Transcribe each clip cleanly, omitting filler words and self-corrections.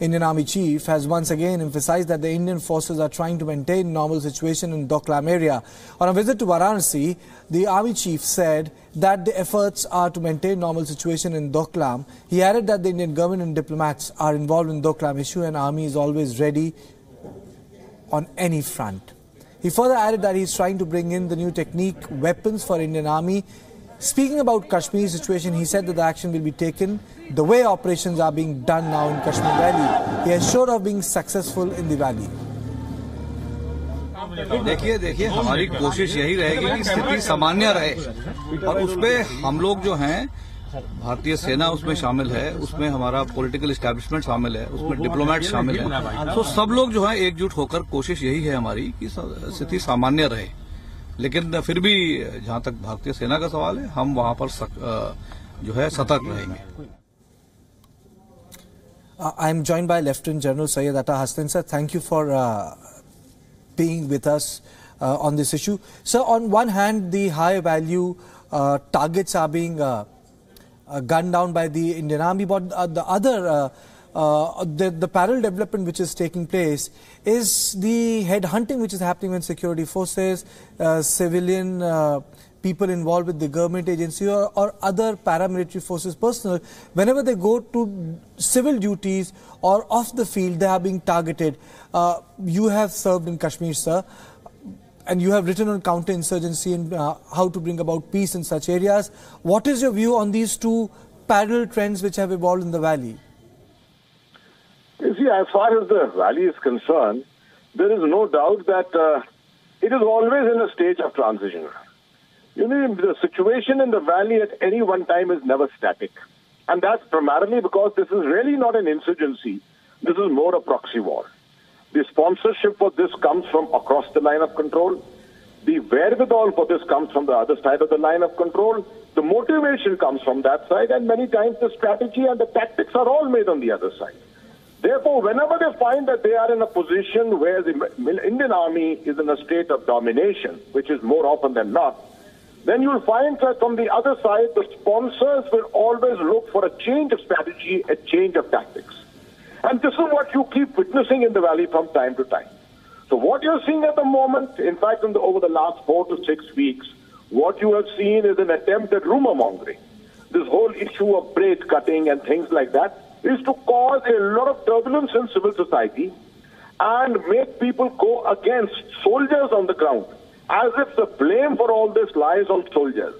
Indian Army chief has once again emphasized that the Indian forces are trying to maintain normal situation in Doklam area. On a visit to Varanasi, the Army chief said that the efforts are to maintain normal situation in Doklam. He added that the Indian government and diplomats are involved in Doklam issue and Army is always ready on any front. He further added that he is trying to bring in the new technique, weapons for Indian Army. Speaking about Kashmir situation, he said that the action will be taken the way operations are being done now in Kashmir Valley. He is sure of being successful in the valley. देखिए हमारी कोशिश यही रहेगी कि स्थिति सामान्य रहे और उसपे हम लोग जो हैं भारतीय सेना उसमें शामिल है, उसमें हमारा पॉलिटिकल एस्टैब्लिशमेंट शामिल है, उसमें डिप्लोमेट शामिल है। तो सब लोग जो हैं एकजुट होकर कोशिश यही है हमारी कि स्थिति सामान्य रहे। लेकिन फिर भी जहां तक भारतीय सेना का सवाल है, हम वहां पर जो है सतर्क रहेंगे। I am joined by Lieutenant General Syed Atta Hasan. Sir, thank you for being with us on this issue. Sir, on one hand, the high value targets are being gunned down by the Indian Army, but the other, the parallel development which is taking place is the headhunting which is happening when security forces, civilian people involved with the government agency or other paramilitary forces personnel, whenever they go to civil duties or off the field, they are being targeted. You have served in Kashmir, sir, and you have written on counterinsurgency and how to bring about peace in such areas. What is your view on these two parallel trends which have evolved in the valley? You see, as far as the valley is concerned, there is no doubt that it is always in a stage of transition. You know, the situation in the valley at any one time is never static. And that's primarily because this is really not an insurgency. This is more a proxy war. The sponsorship for this comes from across the line of control. The wherewithal for this comes from the other side of the line of control. The motivation comes from that side. And many times the strategy and the tactics are all made on the other side. Therefore, whenever they find that they are in a position where the Indian Army is in a state of domination, which is more often than not, then you'll find that from the other side, the sponsors will always look for a change of strategy, a change of tactics. And this is what you keep witnessing in the valley from time to time. So what you're seeing at the moment, in fact, over the last 4 to 6 weeks, what you have seen is an attempt at rumor mongering. This whole issue of braid cutting and things like that is to cause a lot of turbulence in civil society and make people go against soldiers on the ground, as if the blame for all this lies on soldiers.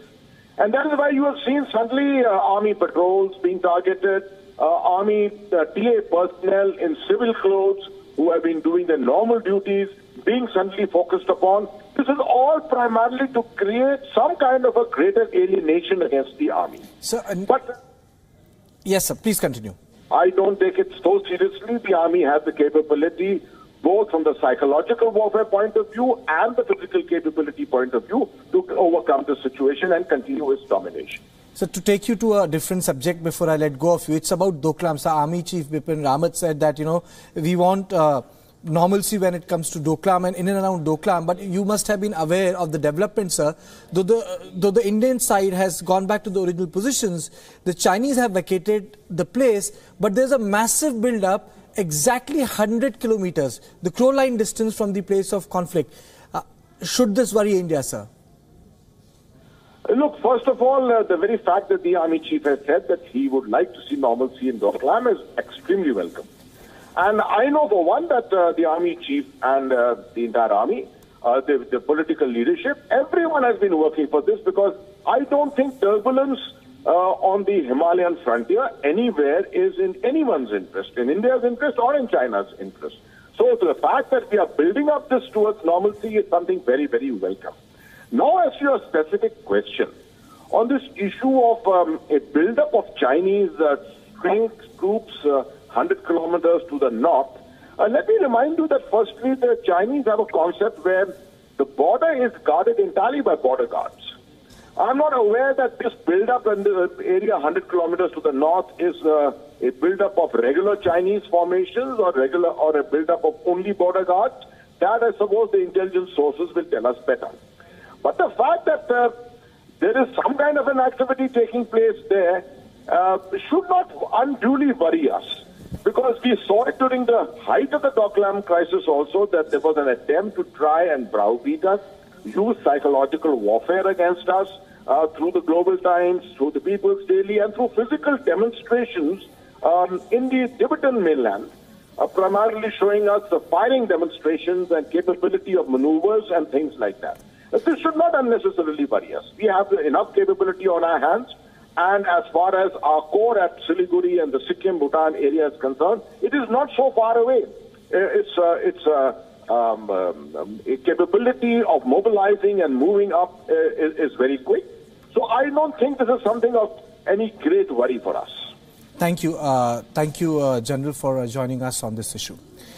And that is why you have seen suddenly army patrols being targeted, army TA personnel in civil clothes who have been doing their normal duties being suddenly focused upon. This is all primarily to create some kind of a greater alienation against the army. Sir, but yes, sir, please continue. I don't take it so seriously. The army has the capability, both from the psychological warfare point of view and the physical capability point of view, to overcome the situation and continue its domination. So to take you to a different subject before I let go of you, it's about Doklam. So Army Chief Bipin Rawat said that, you know, we want normalcy when it comes to Doklam and in and around Doklam, but you must have been aware of the developments, sir. Though the Indian side has gone back to the original positions, the Chinese have vacated the place, but there's a massive build-up exactly 100 kilometers, the crow line distance from the place of conflict. Should this worry India, sir? Look, first of all, the very fact that the Army Chief has said that he would like to see normalcy in Doklam is extremely welcome. And I know for one that the Army Chief and the entire Army, the political leadership, everyone has been working for this, because I don't think turbulence on the Himalayan frontier anywhere is in anyone's interest, in India's interest or in China's interest. So the fact that we are building up this towards normalcy is something very, very welcome. Now, as to your specific question, on this issue of a build-up of Chinese strength troops 100 kilometers to the north, let me remind you that firstly, the Chinese have a concept where the border is guarded entirely by border guards. I'm not aware that this build-up in the area 100 kilometers to the north is a build-up of regular Chinese formations or a build-up of only border guards. That, I suppose, the intelligence sources will tell us better. But the fact that there is some kind of an activity taking place there should not unduly worry us. Because we saw it during the height of the Doklam crisis also, that there was an attempt to try and browbeat us, use psychological warfare against us through the Global Times, through the People's Daily, and through physical demonstrations in the Tibetan mainland, primarily showing us the firing demonstrations and capability of maneuvers and things like that. This should not unnecessarily worry us. We have enough capability on our hands. And as far as our core at Siliguri and the Sikkim-Bhutan area is concerned, it is not so far away. It's a capability of mobilizing and moving up is very quick. So I don't think this is something of any great worry for us. Thank you, General, for joining us on this issue.